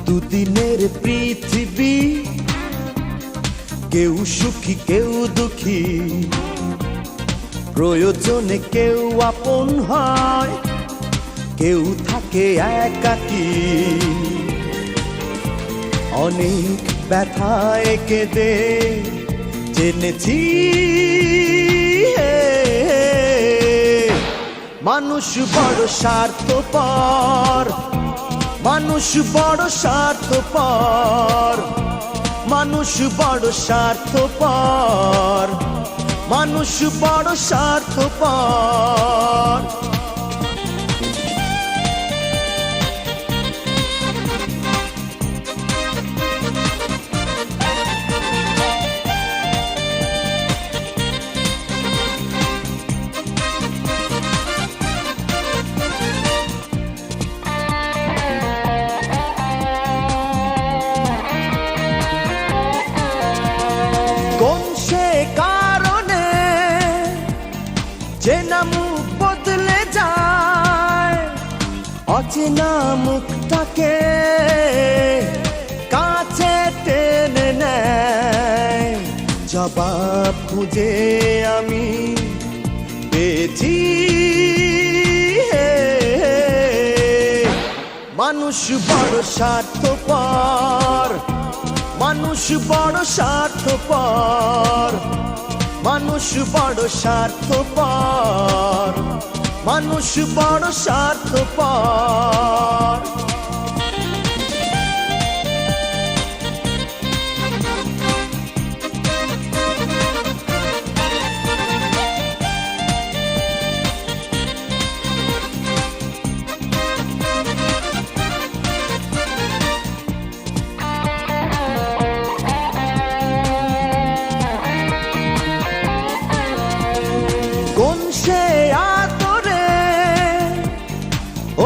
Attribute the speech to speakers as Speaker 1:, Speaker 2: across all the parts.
Speaker 1: দুদিনের পৃথিবী, কেউ সুখী কেউ দুঃখী, প্রয়োজনে কেউ আপন হয়, কেউ থাকে একাকী। অনেক ব্যথায় কেঁদে জেনেছি মানুষ বড় স্বার্থপর, মানুষ বড় স্বার্থপর, মানুষ বড় স্বার্থপর, মানুষ বড় স্বার্থপর। কোন সে কারণে চেনা মুখ বদলে যায়, অচেনা মুখটাকে কাছে টেনে নেয়। জবাব খুঁজে আমি পেয়েছি মানুষ বড় স্বার্থপর, মানুষ বড় স্বার্থপর, মানুষ বড় স্বার্থপর, মানুষ বড় স্বার্থপর। কোন সে আদরে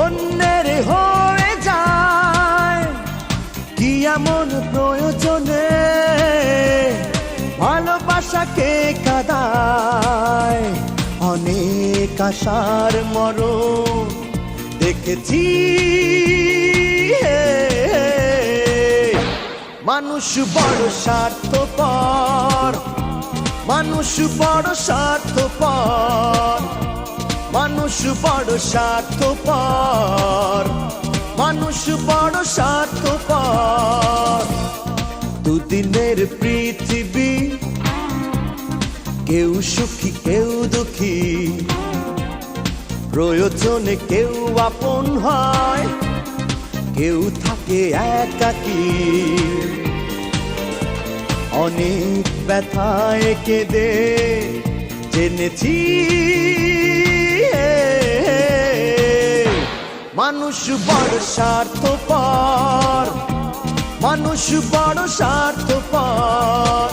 Speaker 1: অন্যের হয়ে যায়, কি এমন প্রয়োজনে ভালোবাসাকে কাঁদায়। অনেক আশার মরণ দেখেছি মানুষ বড় স্বার্থপর, মানুষ বড় স্বার্থপর, মানুষ বড় স্বার্থপর, মানুষ বড় স্বার্থপর। দুদিনের পৃথিবী, কেউ সুখী কেউ দুঃখী, প্রয়োজনে কেউ আপন হয়, কেউ থাকে একাকী। অনেক ব্যথায় কেঁদে জেনেছি মানুষ বড় স্বার্থপর, মানুষ বড় স্বার্থপর,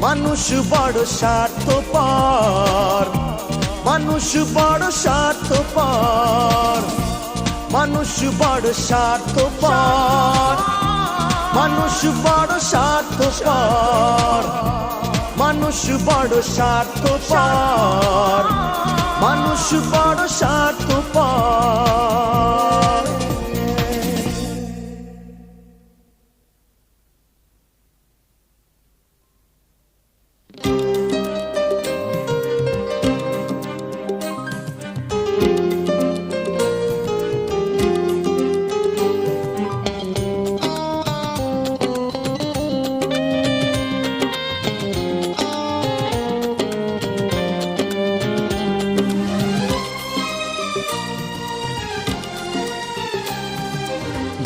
Speaker 1: মানুষ বড় স্বার্থপর, মানুষ বড় স্বার্থপর, মানুষ বড় স্বার্থপর, মানুষ বড় স্বার্থপর, মানুষ বড় স্বার্থপর, মানুষ বড় স্বার্থপর।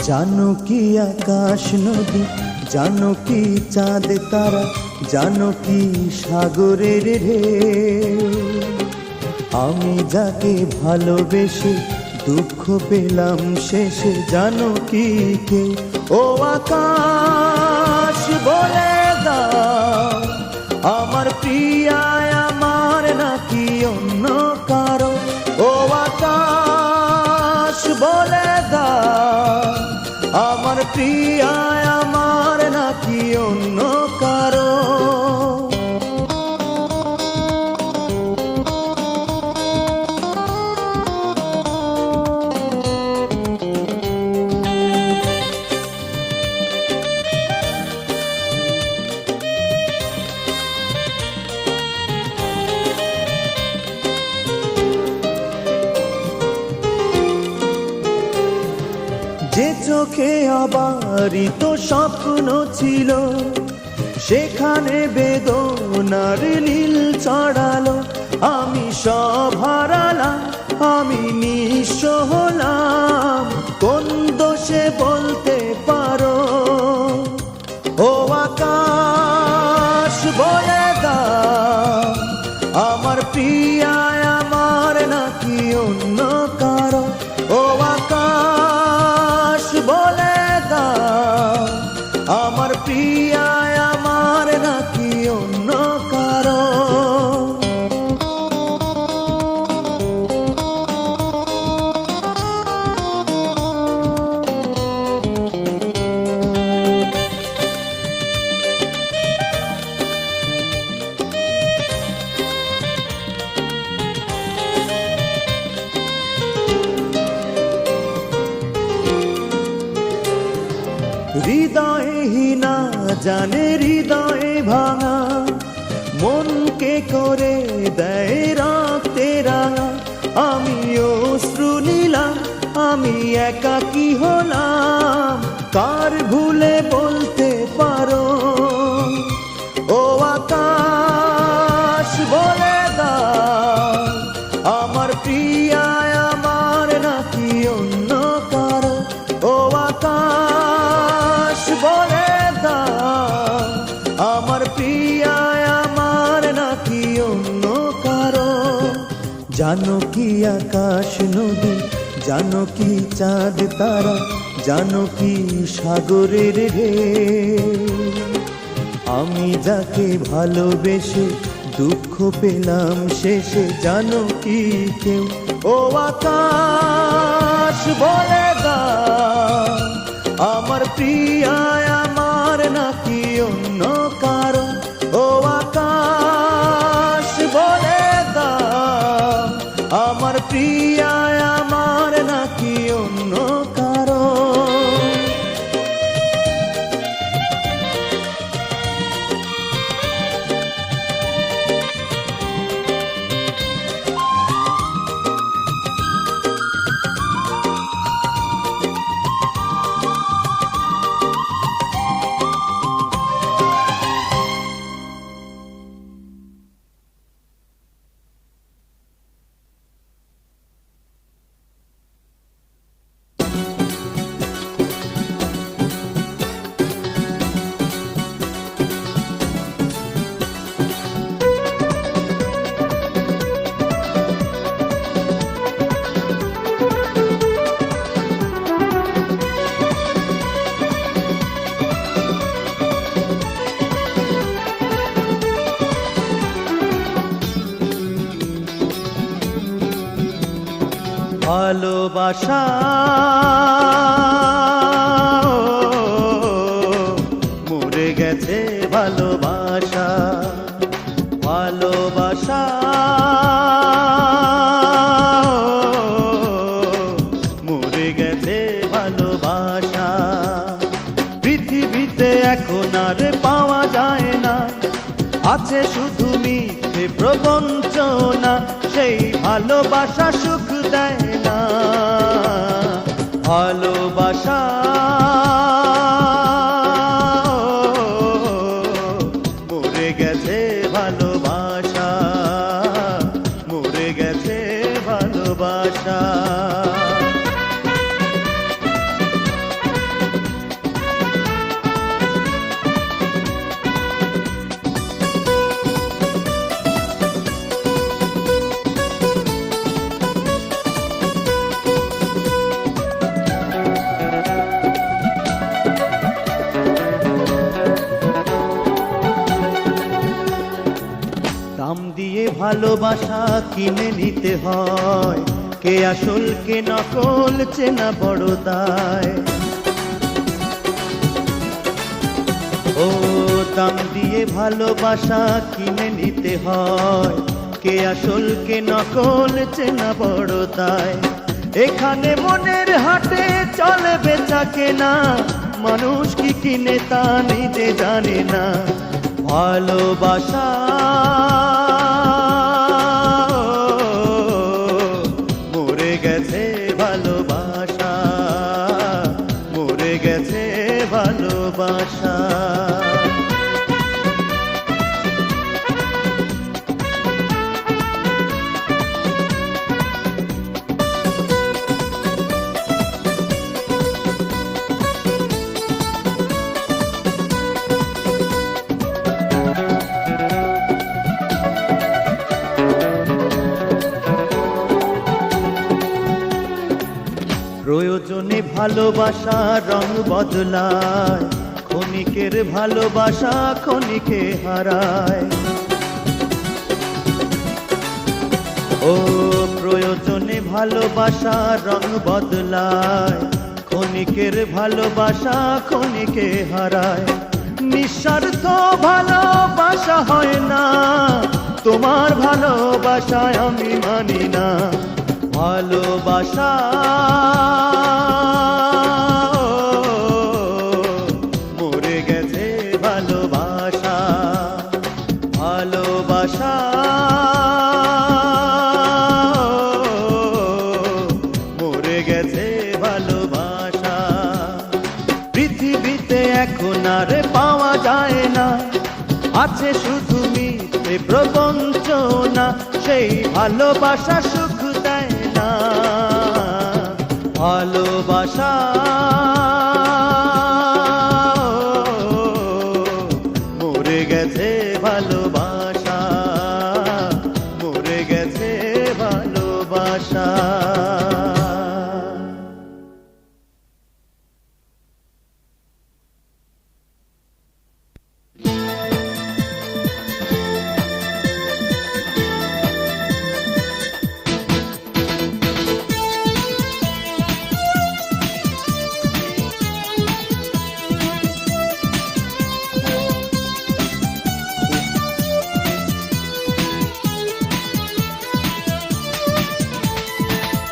Speaker 1: জানো কি আকাশ নদী, জানো কি চাঁদ তারা, জানো কি সাগরের ঢেউ। আমি যাকে ভালোবেসে দুঃখ পেলাম শেষে, জানো কি কে? ও আকাশ বলে দাও, আমার প্রিয়ায় আমার নাকি অন্য কারো? ও আকাশ বলে দাও, আমার প্রিয়ায় আমার নাকি অন্য কারো? যে চোখে অবারিত স্বপ্ন ছিল, সেখানে বেদনার নীল চড়ালো। আমি সব হারালাম, আমি নিঃস্ব হলাম, কোন দোষে বলতে পারো? ও আকাশ বলে দাও, আমার প্রিয়ায় আমার নাকি অন্য কারো? ও আকাশ বলে দাও, আমার প্রিয়ায় আমার নাকি অন্য কারো? হৃদয়ে হীনা জানে হৃদয়ে ভাঙা, মনকে করে দেয় রক্তে রাঙা। আমি অশ্রু নিলাম, আমি একাকী হলাম, কার ভুলে বলতে পারো? ও আকাশ বলে দাও, আমার প্রিয়ায় আমার নাকি অন্য কারো? ও আকাশ বলে দাও, আমার প্রিয়ায় আমার নাকি অন্য কারো? জানো কি আকাশ নদী, জানো কি চাঁদ তারা, জানো কি সাগরের ঢেউ? আমি যাকে ভালোবেসে দুঃখ পেলাম শেষে, জানো কি কেউ? ও আকাশ বলে দাও, আমার প্রিয়ায় আমার নাকি অন্য কারো? ও আকাশ বলে দাও, আমার প্রিয়ায় আমার নাকি অন্য কারো? ভালোবাসা মরে গেছে, ভালোবাসা ভালোবাসা মরে গেছে, ভালোবাসা পৃথিবীতে এখন আর পাওয়া যায় না, আছে শুধু মিথ্যে প্রবঞ্চনা। সেই ভালোবাসা সুখ দেয় না, ভালোবাসা মরে গেছে, ভালোবাসা মরে গেছে, ভালোবাসা। দাম দিয়ে ভালোবাসা কিনে নিতে হয়, কে আসল কে নকল চেনা বড় দায়। ও দাম দিয়ে ভালোবাসা কিনে নিতে হয়, কে আসল কে নকল চেনা বড় দায়। এখানে মনের হাটে চলে বেচা কেনা, মানুষ কি কিনে তা নিজে জানে না। ভালোবাসা মরে গেছে, ভালোবাসা ভালোবাসা। প্রয়োজনে ভালোবাসা রং বদলায়, ক্ষণিকের ভালোবাসা ক্ষণিকে হারায়। ও প্রয়োজনে ভালোবাসা রং বদলায়, ক্ষণিকের ভালোবাসা ক্ষণিকে হারায়। নিঃস্বার্থ ভালোবাসা হয় না, তোমার ভালোবাসায় আমি মানি না। ভালোবাসা মরে গেছে ভালোবাসা, ভালোবাসা মরে গেছে ভালোবাসা। পৃথিবীতে এখন আর পাওয়া যায় না, আছে শুধু মিথ্যে প্রবঞ্চনা। সেই ভালোবাসা সুখ দেয় না, ভালোবাসা মরে গেছে ভালোবাসা, মরে গেছে ভালোবাসা।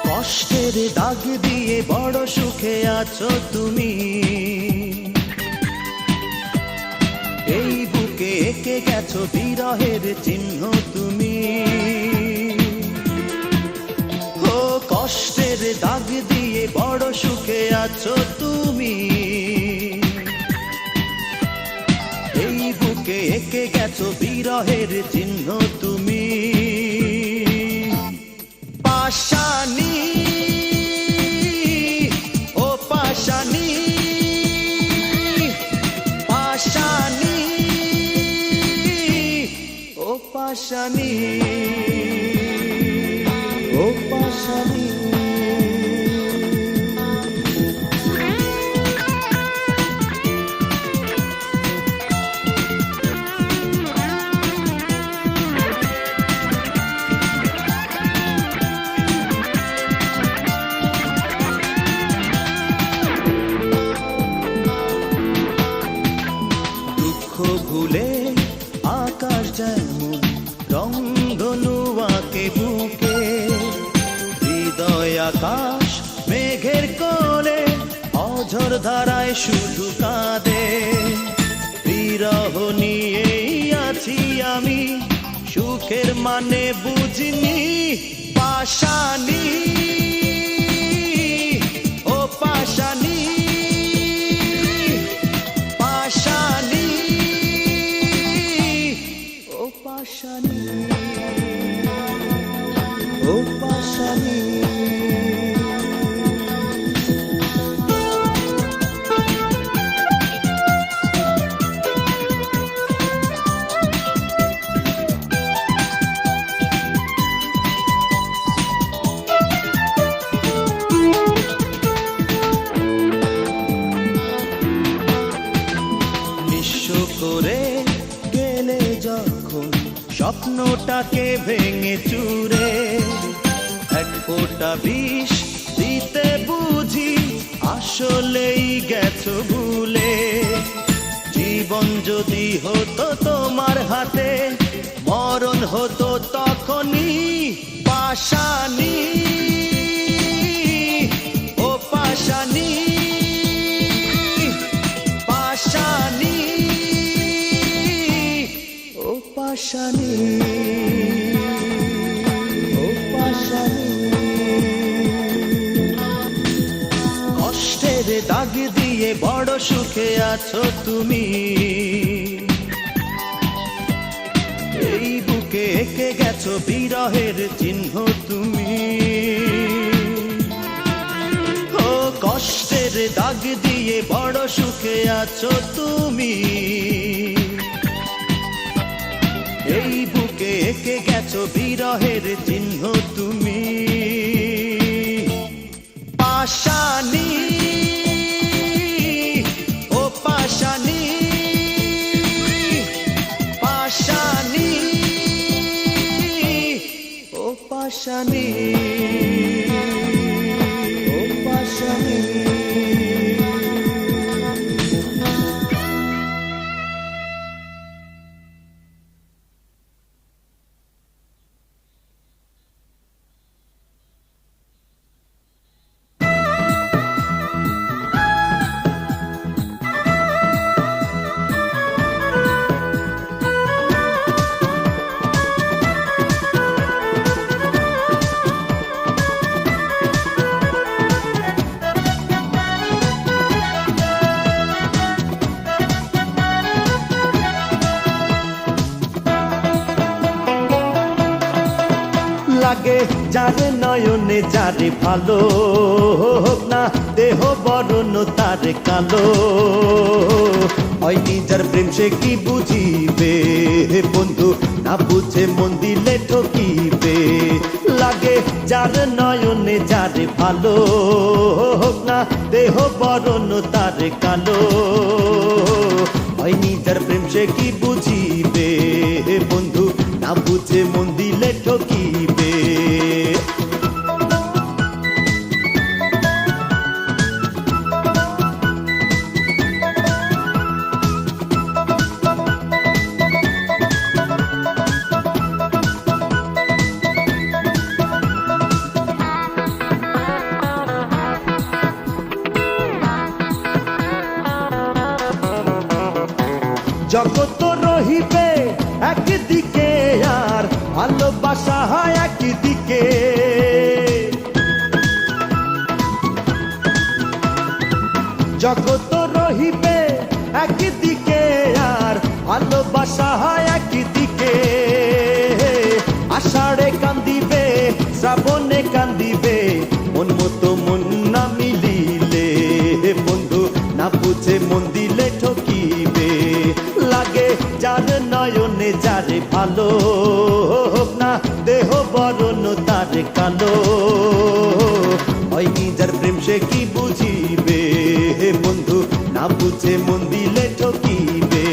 Speaker 1: কষ্টের দাগ দিয়ে বড় সুখে আছো তুমি, এই বুকে এঁকে গেছো বিরহের চিহ্ন তুমি। ও কষ্টের দাগ দিয়ে বড় সুখে আছো তুমি, এই বুকে এঁকে গেছো বিরহের চিহ্ন তুমি। পাশানি ও পাশানি, পাশানি ও পাশানি, ও পাশানি। ভুলে আকাশ যেমন রংধনু আঁকে বুকে, হৃদয় আকাশ মেঘের কোলে অঝোর ধারায় শুধু কাঁদে। বিরহ নিয়েই আছি আমি, সুখের মানে বুঝিনি। পাশানি ও পাশানি, পাশানি ও পাশানি, ও পাশানি। করে গেলে যখন স্বপ্নটাকে ভেঙে চুরে, এক ফোঁটা বিষ দিতে বুঝি আসলেই গেছো ভুলে। জীবন যদি হতো তোমার হাতে, মরণ হতো তখনই। পাশানি ও পাশানি, পাশানি ও পাশানি, ও পাশানি। কষ্টে কষ্টের দাগ দিয়ে বড় সুখে আছো তুমি, এই বুকে এঁকে গেছো বিরহের চিহ্ন তুমি। ও কষ্টের দাগ দিয়ে বড় সুখে আছো তুমি, এই বুকে এঁকে গেছো বিরহের চিহ্ন তুমি। পাশানি ও পাশানি, পাশানি ও পাশানি, ও পাশানি। লাগে যারে নয়নে যারে ভালো, হোক না দেহ বরণ তার কালো, ওই নিজের প্রেম সে কি বুঝিবে বন্ধু, না বুঝে মন দিলে ঠকিবে। লাগে যার নয়নে যারে ভালো, হোক না দেহ বরণ তার কালো, ওই নিজের প্রেম সে কি বুঝিবে বন্ধু, না বুঝে মন দিলে ঠকিবে। জগৎ রহিবে একদিকে আর ভালোবাসা হয় একদিকে, জগৎ রহিবে একদিকে আর ভালোবাসা হয় একদিকে। আষাঢ়ে কান্দিবে শ্রাবণে কান্দিবে, মন মতো মন না মিলিলে বন্ধু, না বুঝে মন দিলে ঠকিবে। লাগে যার নয়নে যারে ভালো, হোক না দেহ বরণ তার কালো, ওই নিজের প্রেম সে কি বুঝিবে বন্ধু, না বুঝে মন দিলে ঠকিবে।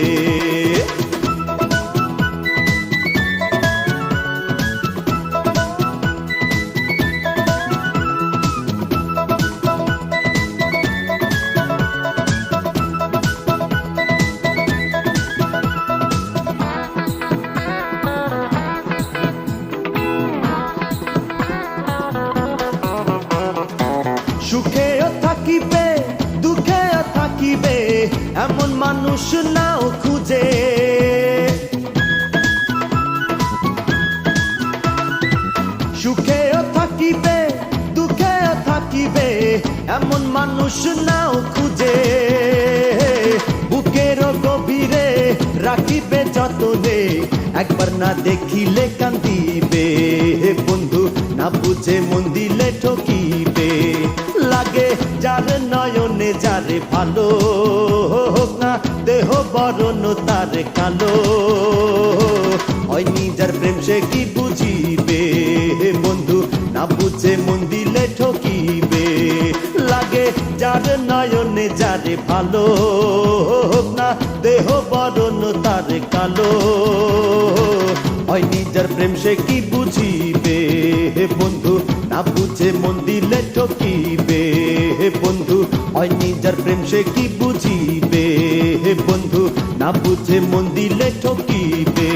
Speaker 1: সুখেও থাকিবে দুঃখেও থাকিবে, এমন মানুষ নাও খুঁজে। সুখেও থাকিবে দুঃখেও থাকিবে, এমন মানুষ নাও খুঁজে। বুকের গভীরে রাখিবে যতনে, একবার না দেখিলে কান্দিবে বন্ধু, না বুঝে মন দিলে ঠকিবে। লাগে যার নয়নে যারে ভালো, হোক না দেহ বরণ তার কালো, ওই নিজের প্রেম সে কি বুঝিবে বন্ধু, না বুঝে মন দিলে ঠকিবে। লাগে যার নয়নে যারে ভালো, হোক না দেহ বরণ তার কালো, ওই নিজের প্রেম সে কি বুঝিবে বন্ধু, না বুঝে মন দিলে ঠকিবে বন্ধু, ওই নিজের প্রেম সে কি বুঝিবে বন্ধু, না বুঝে মন দিলে ঠকিবে।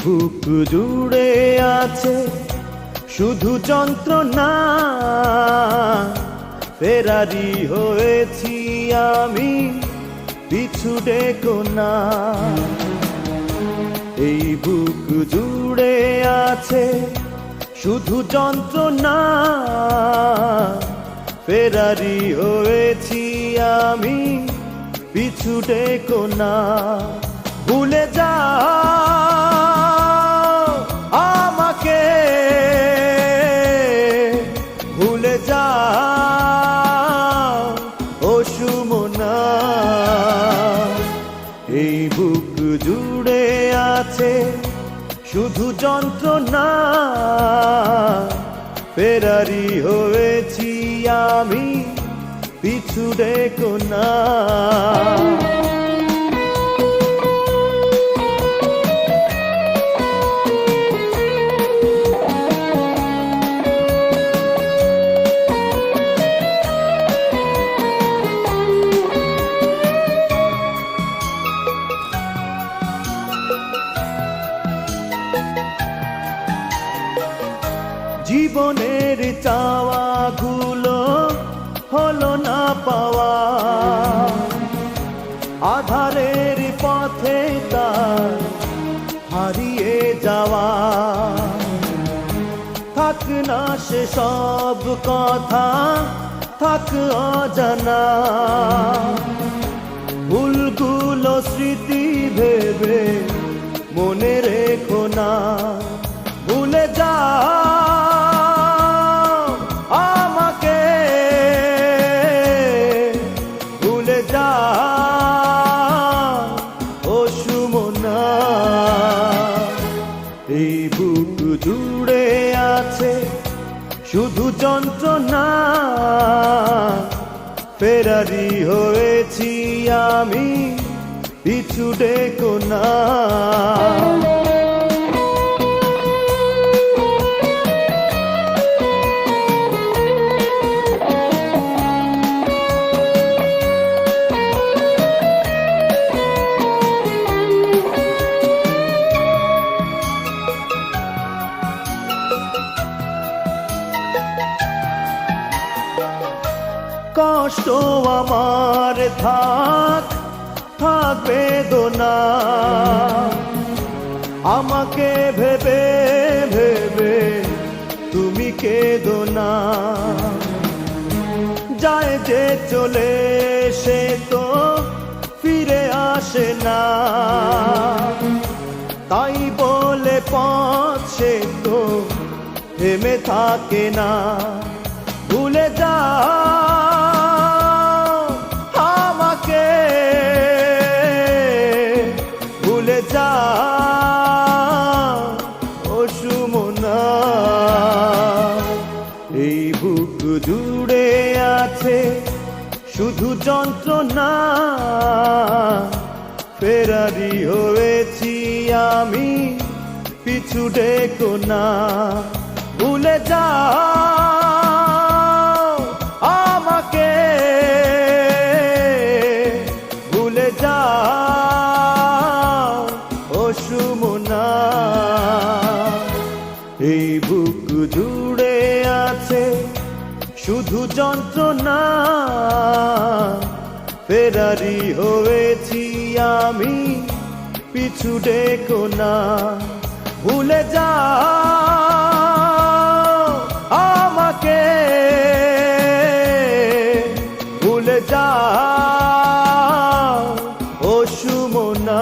Speaker 1: বুক জুড়ে আছে শুধু যন্ত্রণা, ফেরারি হয়েছি আমি, পিছু ডেকো না। এই বুক জুড়ে আছে শুধু যন্ত্রণা, ফেরারি হয়েছি আমি, পিছু ডেকো না। ভুলে যাও আমাকে, ভুলে যাও ও সুমনা। এই বুক জুড়ে আছে শুধু যন্ত্রণা, ফেরারি হয়েছি আমি, পিছু ডেকো না। জীবনের চাওয়াগুলো হলো না পাওয়া, আধারের পথে তার হারিয়ে যাওয়া। থাক না সে সব কথা, থাক অজানা, ভুলগুলো স্মৃতি ভেবে মনে রেখো না। ভুলে যাও আমাকে, ভুলে যাও ও সুমনা। এই বুক জুড়ে আছে শুধু যন্ত্রণা, ফেরারি হয়েছি আমি, পিছু ডেকো না। কষ্ট আমার থাক, থাক বেদনা, আমাকে ভেবে ভেবে তুমি কেঁদো না। যায় যে চলে সে তো ফিরে আসে না, তাই বলে পথ সে তো থেমে থাকে না। ভুলে যাও আমাকে, ভুলে যাও ও সুমনা। এই বুক জুড়ে আছে শুধু যন্ত্রণা, ফেরারি হয়েছি আমি, পিছু ডেকো না। ভুলে যাও আমাকে, ভুলে যাও ও সুমনা। এই বুক জুড়ে আছে শুধু যন্ত্রণা, ফেরারি হয়েছি আমি, পিছু ডেকো না। ভুলে যাও আমাকে, ভুলে যাও ও সুমনা।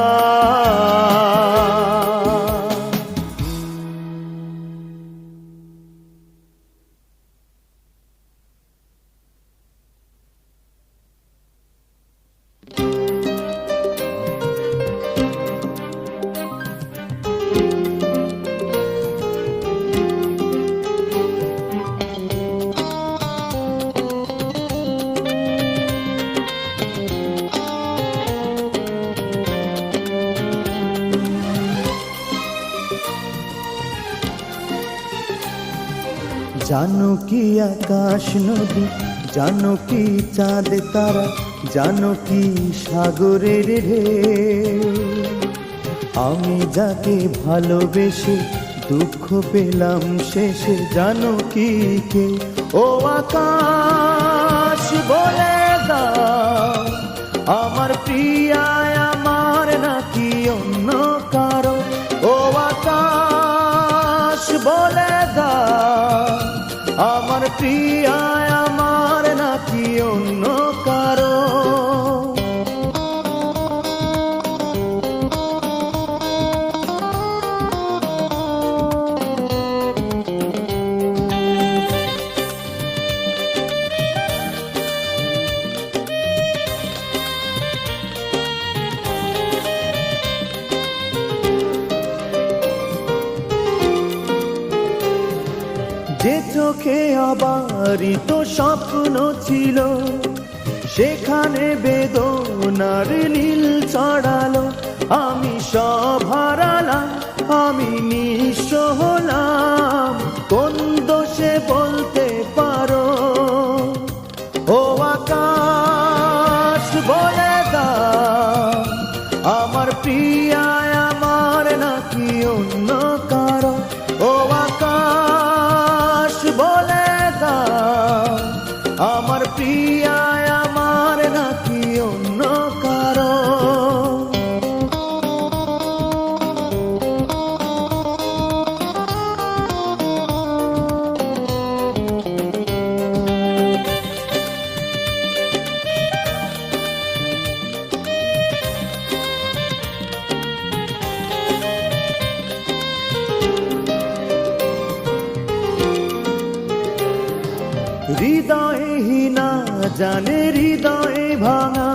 Speaker 1: জানো কি আকাশ নদী, জানো কি চাঁদ তারা, জানো কি সাগরের ঢেউ, আমি যাকে ভালোবেসে দুঃখ পেলাম শেষে, জানো কি কে? ও আকাশ বলে দাও, আমার প্রিয়া আমার নাকি অন্য কারো? ও আকাশ বলে দাও, আমার প্রিয়া আমার নাকি অন্য কারো? যে চোখে অবারিত স্বপ্ন ছিল, সেখানে বেদনার নীল চড়ালো। আমি সব হারালাম, আমি নিঃস্ব হলাম, কোন দোষে বলতে পারো? ও আকাশ বলে দাও, আমার প্রিয়া আমার নাকি অন্য কারো? ও আকাশ বলে দাও, আমার প্রিয়া আমার নাকি অন্য কারো? হৃদয়ে হীনা জানে হৃদয়ে ভাঙা,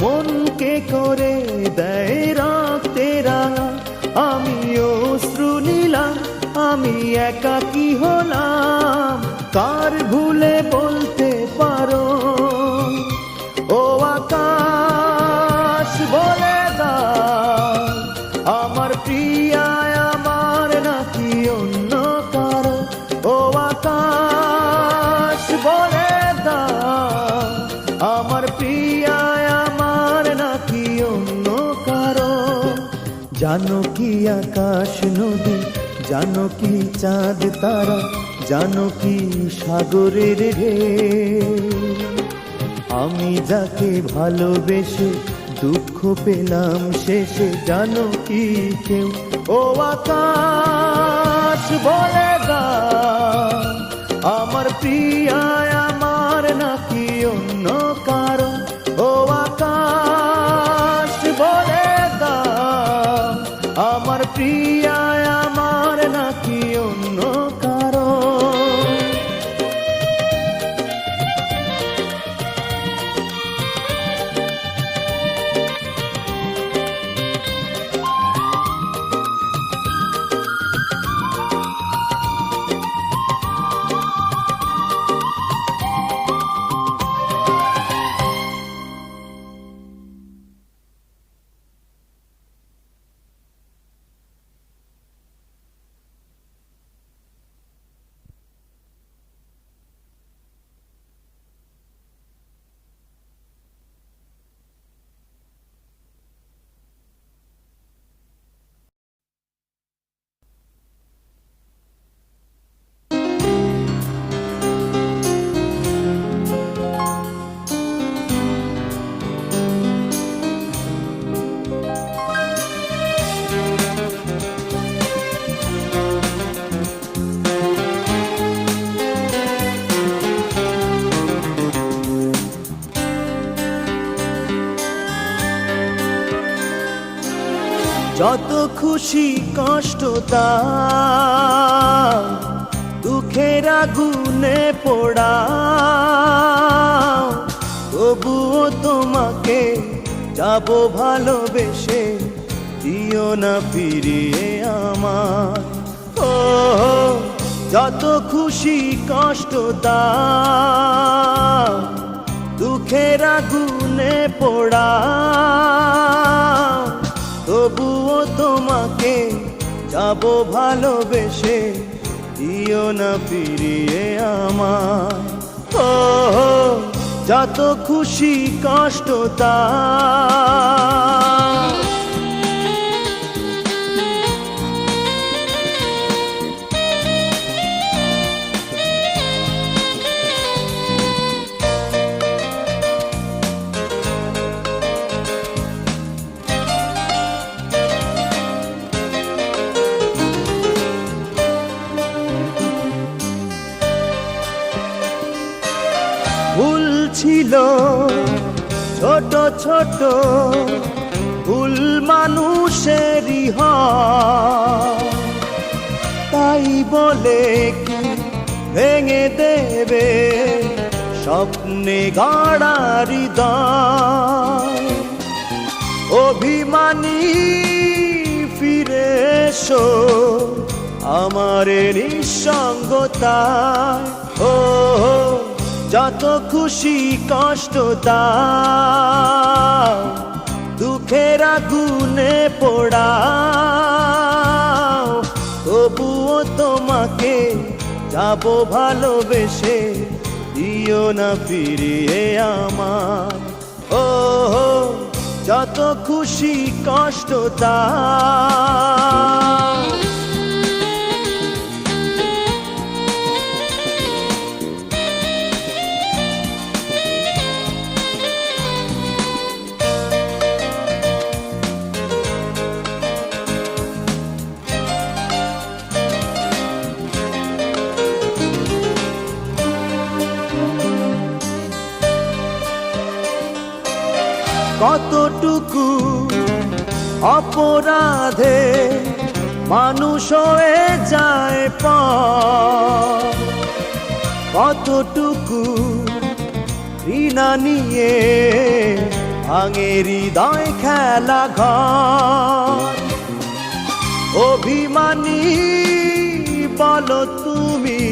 Speaker 1: মনকে করে দেয় রক্তে রাঙা। আমি অশ্রু নিলাম, আমি একাকী হলাম, কার ভুলে বলতে পারো? ও আকাশ বলে দাও, আমার প্রিয়া আমার নাকি অন্য কারো? ও আকাশ বলে দাও, আমার প্রিয়া আমার নাকি অন্য কারো? জানো কি আকাশ নদী, জানো কি চাঁদ তারা, জানো কি সাগরের ঢেউ? আমি যাকে ভালোবেসে দুঃখ পেলাম শেষে, জানো কি কেউ? ও আকাশ বলে দাও, আমার প্রিয়া আমার নাকি অন্য কারো? ও আকাশ বলে দাও, আমার প্রিয়া আমার নাকি অন্য কারো? যত খুশি কষ্ট দাও, দুঃখের আগুনে পোড়াও, তবুও তোমাকে যাব ভালোবেসে, দিও না ফিরিয়ে আমার। ও যত খুশি কষ্ট দাও, দুঃখের আগুনে পোড়াও, তবুও তোমাকে যাব ভালোবেসে, দিও না ফিরিয়ে আমার। ও যত খুশি কষ্ট দাও। ছোট ছোট ভুল মানুষেরই হয়, তাই বলে কি ভেঙে দেবে স্বপ্নে গড়া হৃদয়। অভিমানী ফিরে এসো আমার নিঃসঙ্গতায়। ও যত খুশি কষ্ট দাও, দুঃখের আগুনে পোড়াও, তবুও তোমাকে যাব ভালোবেসে, দিও না ফিরিয়ে আমার। ও যত খুশি কষ্ট দাও। কতটুকু অপরাধে মানুষ হয়ে যায় পর, কতটুকু ঘৃণা নিয়ে ভাঙে হৃদয় খেলা ঘর। অভিমানী বলো তুমি,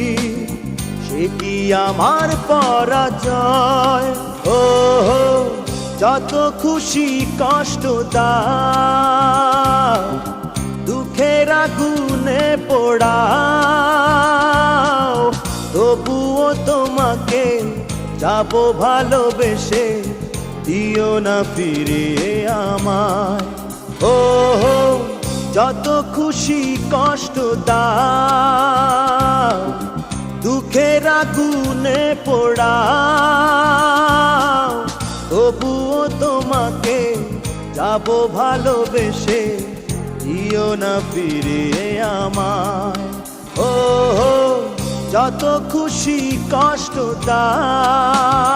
Speaker 1: সে কি আমার পরাজয়? ও যত খুশি কষ্ট দাও, দুঃখের আগুনে পোড়াও, তবুও তোমাকে যাব ভালোবেসে, দিও না ফিরিয়ে আমায়। ও যত খুশি কষ্ট দাও, দুঃখের আগুনে পোড়াও, তবুও তোমাকে যাব ভালোবেসে, দিও না ফিরিয়ে আমায়। ও যত খুশি কষ্ট দাও।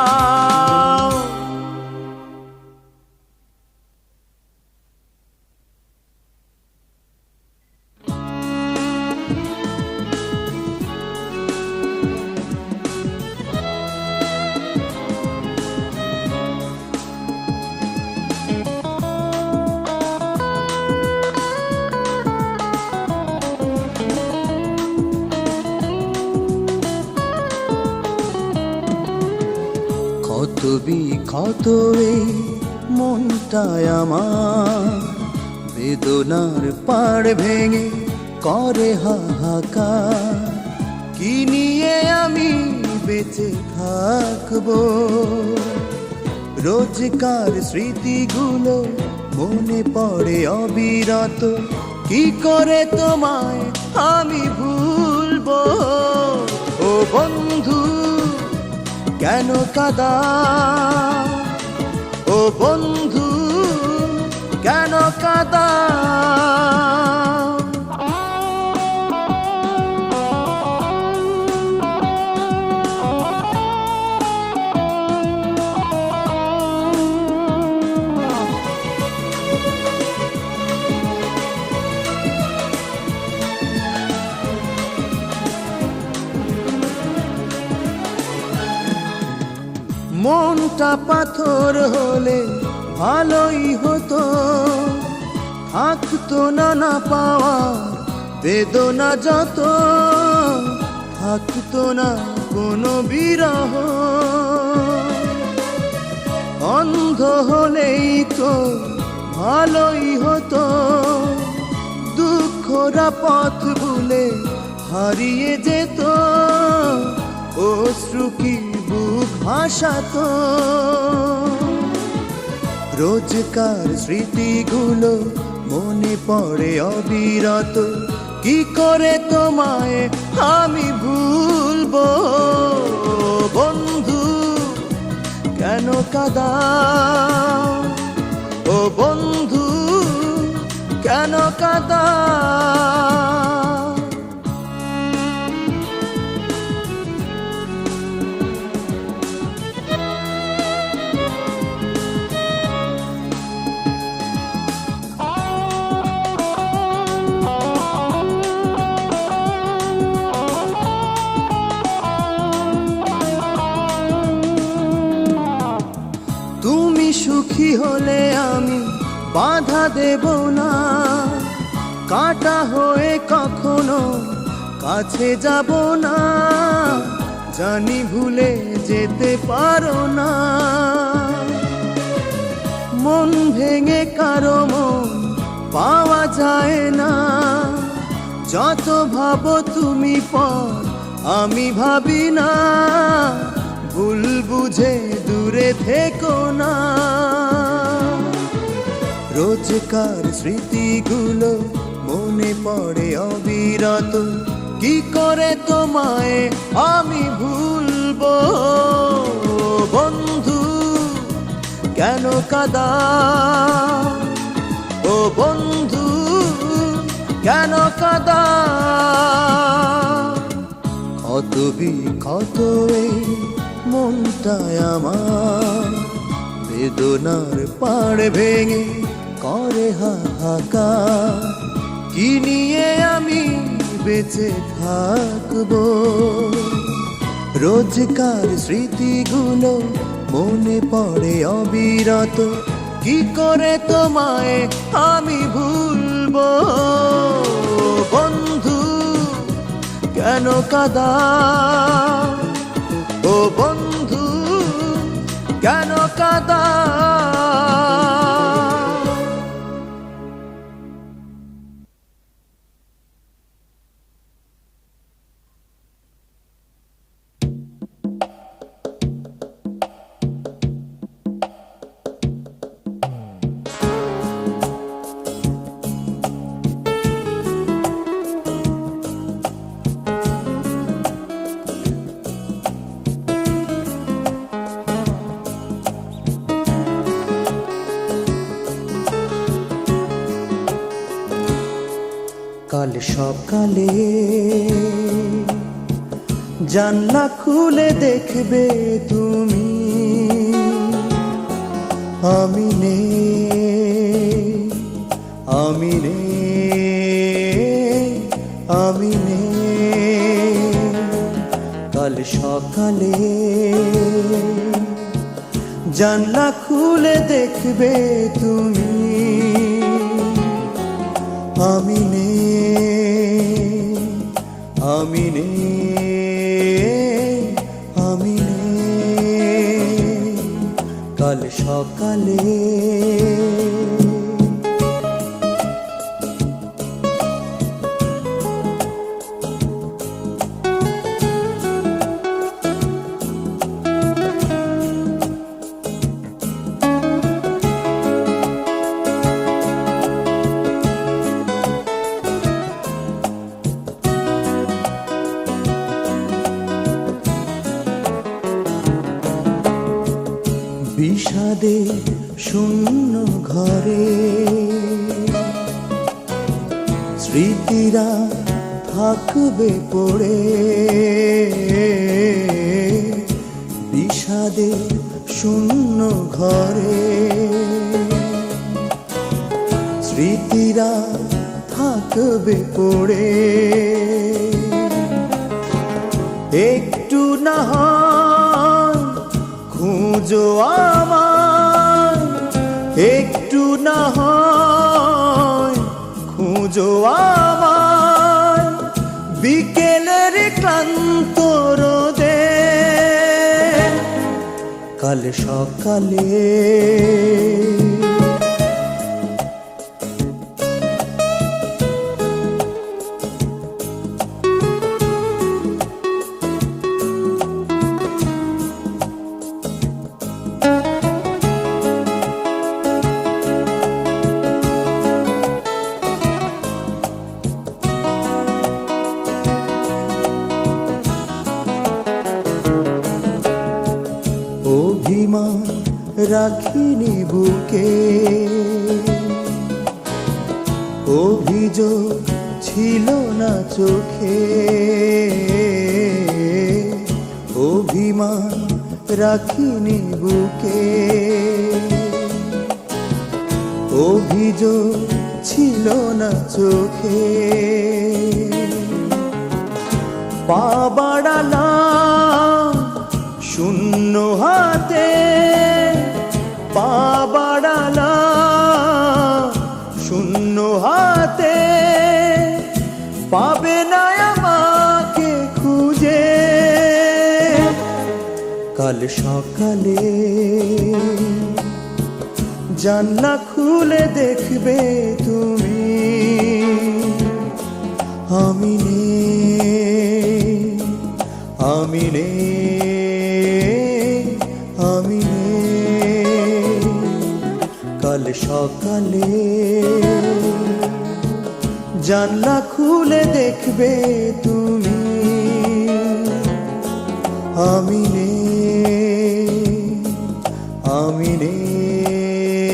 Speaker 1: ক্ষত বিক্ষত এই মনটায় আমার, বেদনার পাড় ভেঙে করে হাহাকার। কি নিয়ে আমি বেঁচে থাকবো? রোজকার স্মৃতিগুলো মনে পড়ে অবিরত, কি করে তোমায় আমি ভুলবো? ও বন্ধু কেন কাঁদাও? ও বন্ধু কেন কাঁদাও? মনটা পাথর হলে ভালোই হতো, থাকতো না পাওয়া বেদনা যত, থাকতো না কোনো বিরহ। অন্ধ হলেই তো ভালোই হতো, দুঃখরা পথ ভুলে হারিয়ে যেত, অশ্রু কি বুক ভাসাতো। রোজকার স্মৃতিগুলো মনে পড়ে অবিরত, কি করে তোমায় আমি ভুলবো? বন্ধু কেন কাঁদাও? ও বন্ধু কেন কাঁদাও? হলে আমি বাধা দেব না, কাটা হয়ে কখনো কাছে যাব না, জানি ভুলে যেতে পারো না। মন ভেঙে কারো মন পাওয়া যায় না, যত ভাবো তুমি পর আমি ভাবি না, ভুল বুঝে দূরে থেকো না। রোজকার স্মৃতিগুলো মনে পড়ে অবিরত, কি করে তোমায় আমি ভুলবো। বন্ধু কেন কাঁদাও, ও বন্ধু কেন কাঁদাও। কত বিক্ষত এই মনটায় আমার, বেদনার পাড় ভেঙে করে হাহাকার, কি নিয়ে আমি বেঁচে থাকবো। রোজকার স্মৃতিগুলো মনে পড়ে অবিরত, কি করে তোমায় আমি ভুলবো। বন্ধু কেন কাঁদাও, ও বন্ধু কেন কাঁদাও। কাল সকালে জানলা খুলে দেখবে তুমি, আমি নেই, আমি নেই, আমি নেই। কাল সকালে জানলা খুলে দেখবে তুমি, আমি নেই, আমি নেই, আমি নেই। কাল সকালে বিষাদে শূন্য ঘরে স্মৃতিরা থাকবে পড়ে, বিষাদে শূন্য ঘরে স্মৃতিরা থাকবে পড়ে। একটু না হয় খুঁজো আমায়, একটু না হয় খুঁজো আমায়, বিকেলের ক্লান্ত রোদে। কাল সকালে অভিমান রাখিনি বুকে, অভিযোগ ছিল না চোখে, অভিমান রাখিনি বুকে, অভিযোগ ছিল না চোখে। পা বাড়ালাম শূন্য হাতে, পা বাড়ালাম শূন্য হাতে, পাবে না আমাকে খুঁজে। কাল সকালে জানলা খুলে দেখবে তুমি আমি নেই, আমি নেই, আমি নেই। কাল সকালে জানলা খুলে দেখবে তুমি আমি নেই, আমি নেই,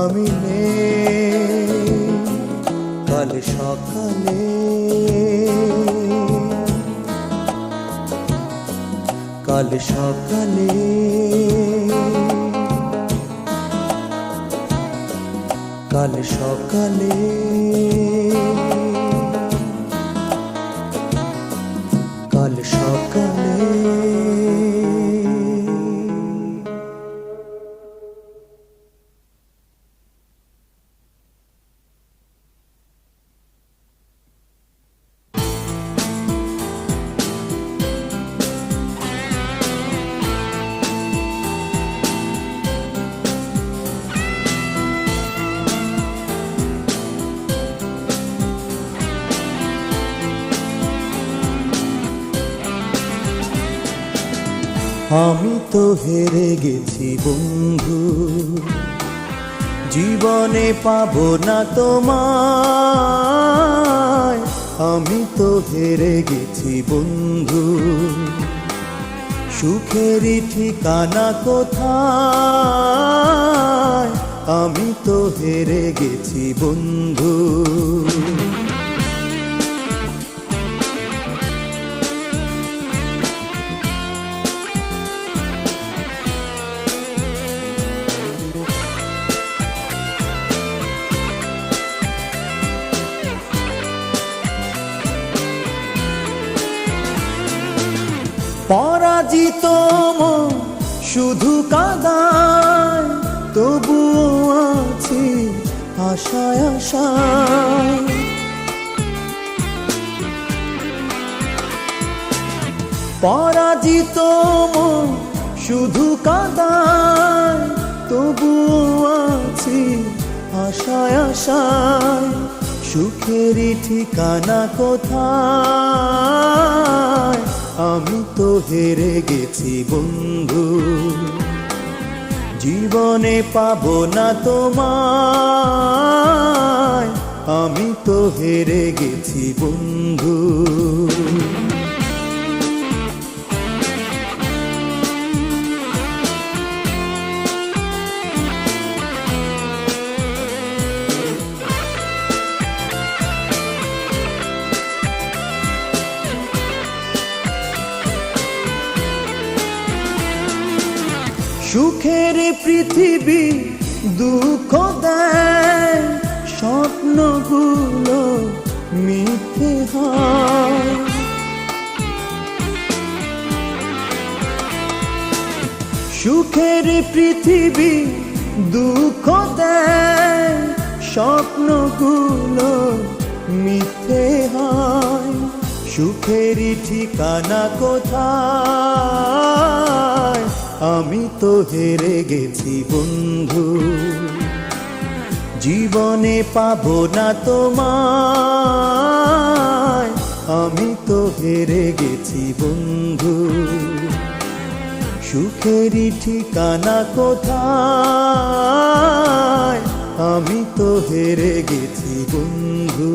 Speaker 1: আমি নেই। কাল সকালে, কাল সকালে, কাল সকালে, কাল সকালে। আমি তো হেরে গেছি বন্ধু, জীবনে পাবো না তোমায়। আমি তো হেরে গেছি বন্ধু, সুখেরই ঠিকানা কোথায়। আমি তো হেরে গেছি বন্ধু। পরাজিত মন শুধু কাঁদায়, তবুও আছি আশায় আশায়। পরাজিত মন শুধু কাঁদায়, তবুও আছি আশায় আশায়। সুখেরই ঠিকানা কোথায়। আমি তো হেরে গেছি বন্ধু, জীবনে পাবো না তোমায়। আমি তো হেরে গেছি বন্ধু। সুখের পৃথিবী দুঃখ দেয়, স্বপ্নগুলো মিথ্যে হয়। সুখের পৃথিবী দুঃখ দেয়, স্বপ্নগুলো মিথ্যে হয়। সুখেরই ঠিকানা কোথায়। আমি তো হেরে গেছি বন্ধু, জীবনে পাবো না তোমায়। আমি তো হেরে গেছি বন্ধু, সুখেরই ঠিকানা কোথায়। আমি তো হেরে গেছি বন্ধু।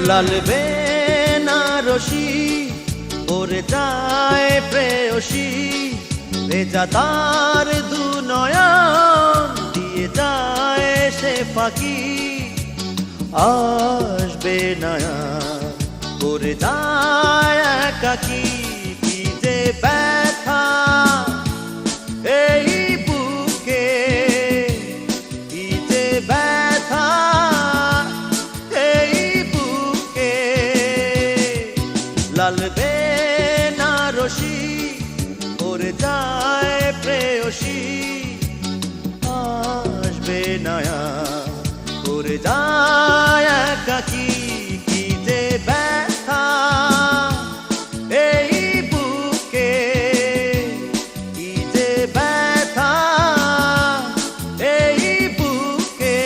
Speaker 1: লাল বেনারসি রশি পড়ে যায় প্রেয়সী, ভেজা তার দু নয়ন দিয়ে যায় সে ফাঁকি। আসবে নয়া পড়ে যায় একাকি, কি যে ব্যথা এই বুকে, কি যে ব্যথা এই বুকে। লাল বেনারসি পড়ে যায় প্রেয়সী, আসবে নয়া পড়ে যায় একাকি, কি যে ব্যথা এই বুকে, কি যে ব্যথা এই বুকে।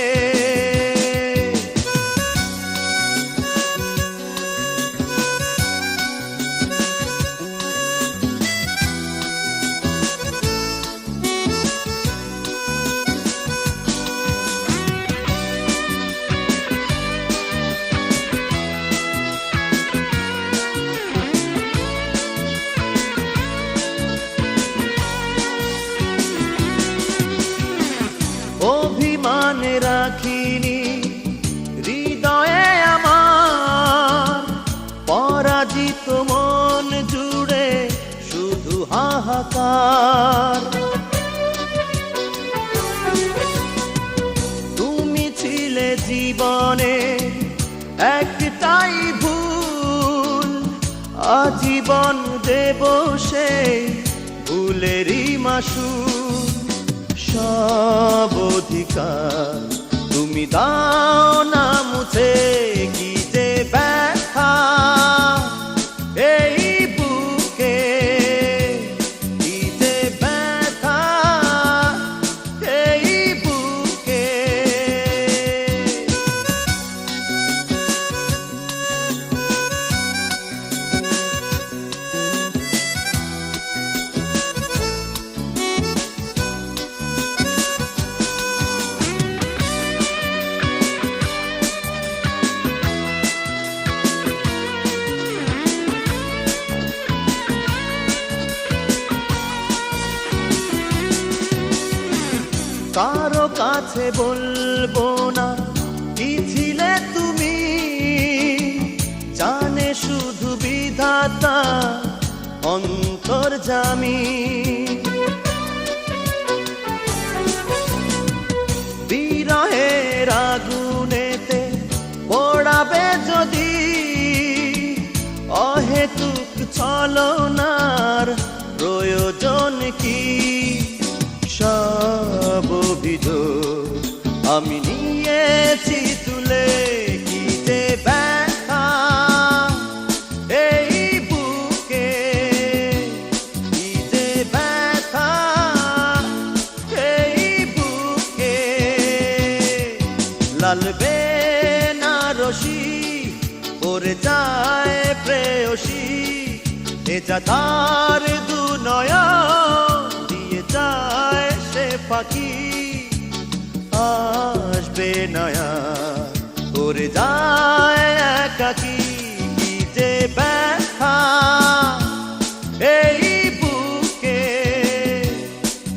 Speaker 1: অভিমান রাখিনি হৃদয়ে আমার, পরাজিত মন জুড়ে শুধু হাহাকার। তুমি ছিলে জীবনে একটাই ভুল, আজীবন দেব সেই ভুলেরই মাসুল। সব অধিকার তুমি দাও না মুছে, কি যে ব্যথা এই বুকে, কি যে ব্যথা এই বুকে। কারো কাছে বলবো না কি ছিলে তুমি, জানে শুধু বিধাতা অন্তর্যামী। বিরহের আগুনেতে পোড়াবে যদি অহেতুক ছলনার প্রয়োজন কি। সব অভিযোগ আমি নিয়েছি তুলে, কি যে ব্যথা এই বুকে, কি যে ব্যথা এই বুকে। লাল বেনারসি পড়ে যায় প্রেয়সী, ভেজা তার দু নয়ন দিয়ে যায় সে পাখি। আসবে নয়া পড়ে যায় একাকি, কি যে ব্যথা এই বুকে,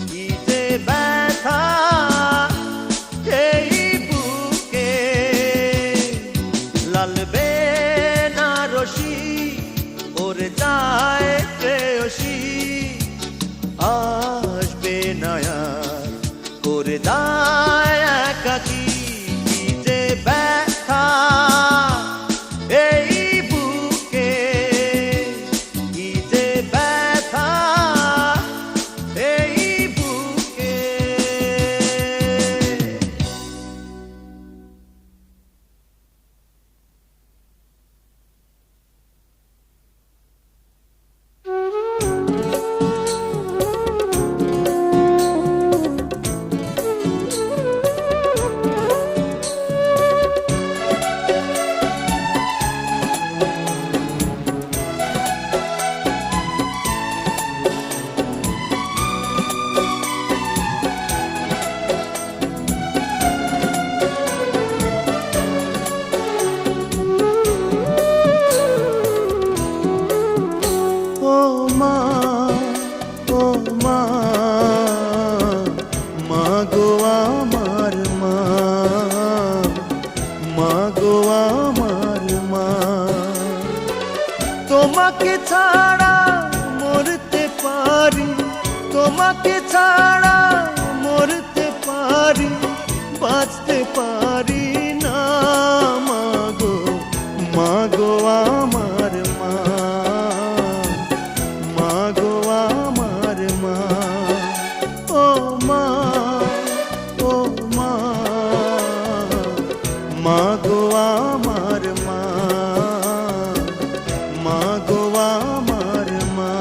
Speaker 1: কি যে ব্যথা এই বুকে। লাল বেনারসি পড়ে যায় প্রেয়সী, আসবে নয়া পড়ে যায় একাকি, কি যে ব্যথা এই তোমাকে ছাড়া মরতে পারি, তোমাকে ছাড়া মরতে পারি, বাঁচতে পারি না মাগো, মাগো আমার মা, মাগো আমার মা, ও মা, ও মা, মাগো আমার মা, মাগো আমার মা।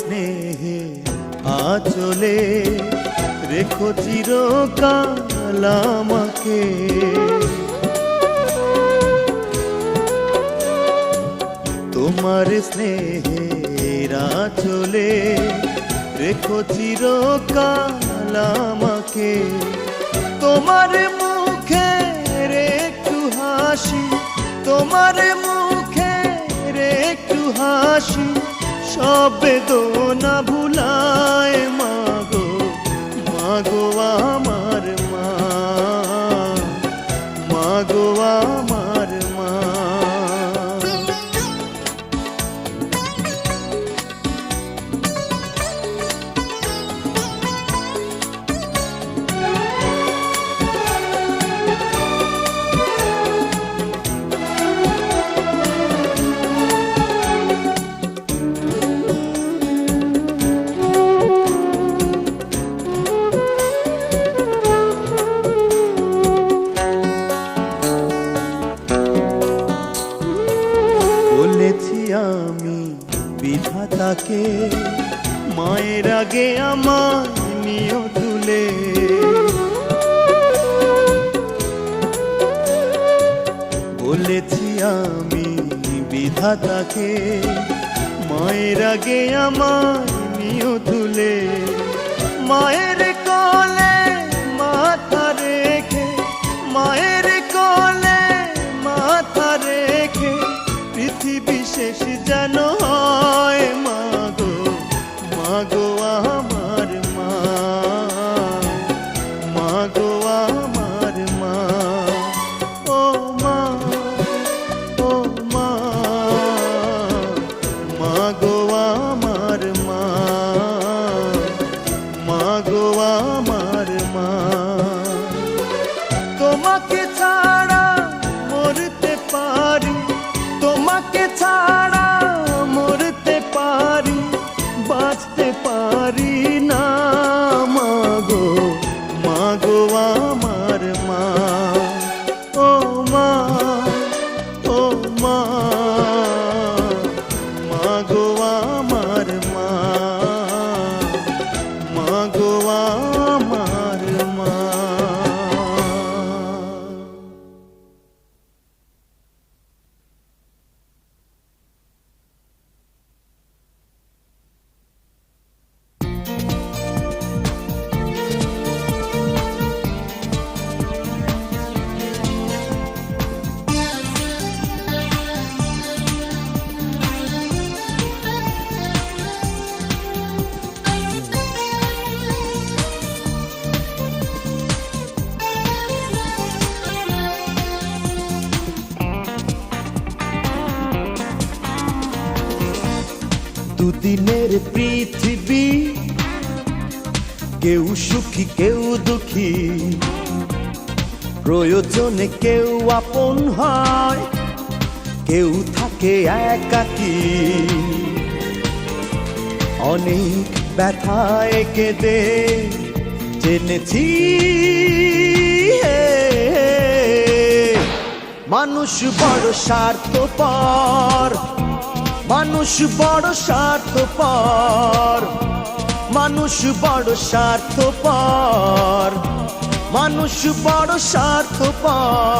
Speaker 1: স্নেহে আচলে রেখো চিরকাল আমাকে, তোমার স্নেহের আচলে রেখো চিরকাল আমাকে, তোমার মুখের একটু হাসি, তোমার মুখের একটু হাসি সব বেদনা ভুলায় মাগো, মাগো আমার মা, মাগো আমার মা। আমি বিধাতাকে মায়ের আগে আমার নিও তুলে, বলেছি আমি বিধাতাকে মায়ের আগে আমার নিও তুলে, মায়ের কোলে মাথা রেখে, মায়ের কোলে মাথা রেখে পৃথিবী শেষ যেন হয় মাগো, মাগো আমার মা, মাগো আমার মা, ও মা, ও মা, মাগো আমার মা, মাগো আমার মা। তোমাকে ছাড়া মরতে পারি, তোমাকে ছাড়া মরতে পারি, বাঁচতে পারি না মাগো, মাগো আমার মা, ও মা, ও মা, মাগো আমার মা, মাগো আমার মা। দুদিনের পৃথিবী, কেউ সুখী কেউ দুঃখী, প্রয়োজনে কেউ আপন হয়, কেউ থাকে একাকী, অনেক ব্যথায় কেঁদে জেনেছি মানুষ বড় স্বার্থপর, মানুষ বড় স্বার্থপর, মানুষ বড় স্বার্থপর, মানুষ বড় স্বার্থপর।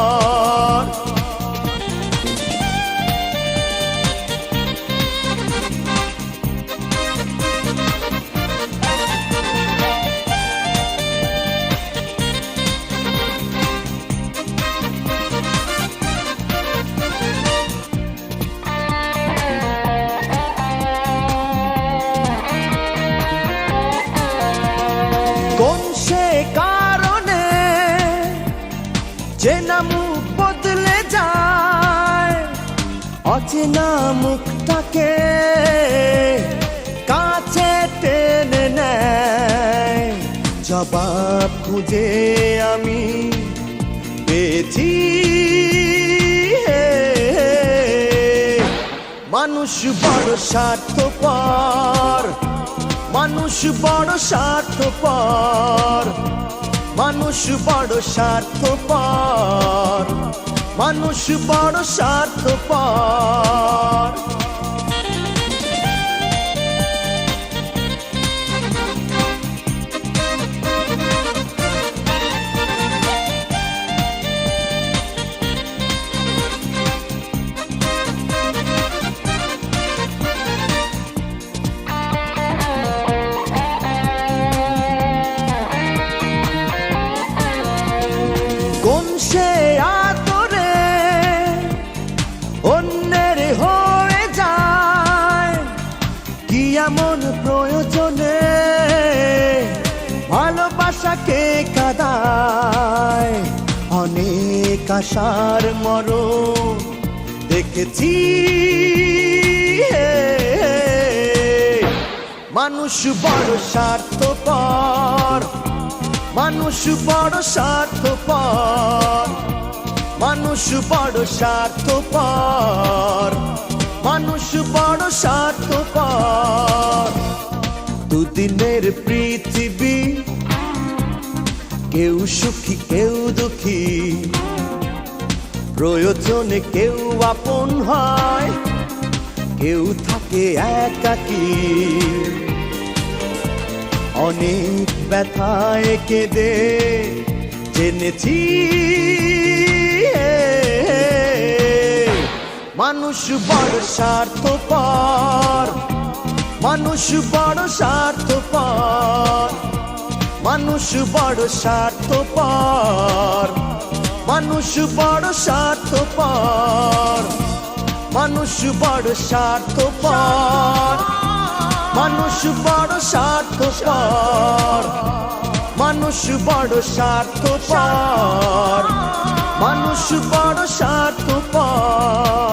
Speaker 1: চেনা মুখ বদলে যায়, অচেনা মুখটাকে কাছে টেনে নেয়। জবাব খুঁজে আমি পেয়েছি, মানুষ বড় স্বার্থপর, মানুষ বড় স্বার্থপর, মানুষ বড় স্বার্থপর, মানুষ বড় স্বার্থপর। কোন সে আদরে অন্যের হয়ে যায়, কি এমন প্রয়োজনে ভালোবাসাকে কাঁদায়। অনেক আশার মরণ দেখেছি, মানুষ বড় স্বার্থপর, মানুষ বড় স্বার্থপর, মানুষ বড় স্বার্থপর, মানুষ বড় স্বার্থপর। দুদিনের পৃথিবী, কেউ সুখী কেউ দুঃখী, প্রয়োজনে কেউ আপন হয়, কেউ থাকে একাকী। অনেক ব্যথায় কেঁদে জেনেছি, মানুষ বড় স্বার্থপর, মানুষ বড় স্বার্থপর, মানুষ বড় স্বার্থপর, মানুষ বড় স্বার্থপর, মানুষ বড় স্বার্থপর, মানুষ বড় স্বার্থপর, মানুষ বড় স্বার্থপর, মানুষ বড় স্বার্থপর।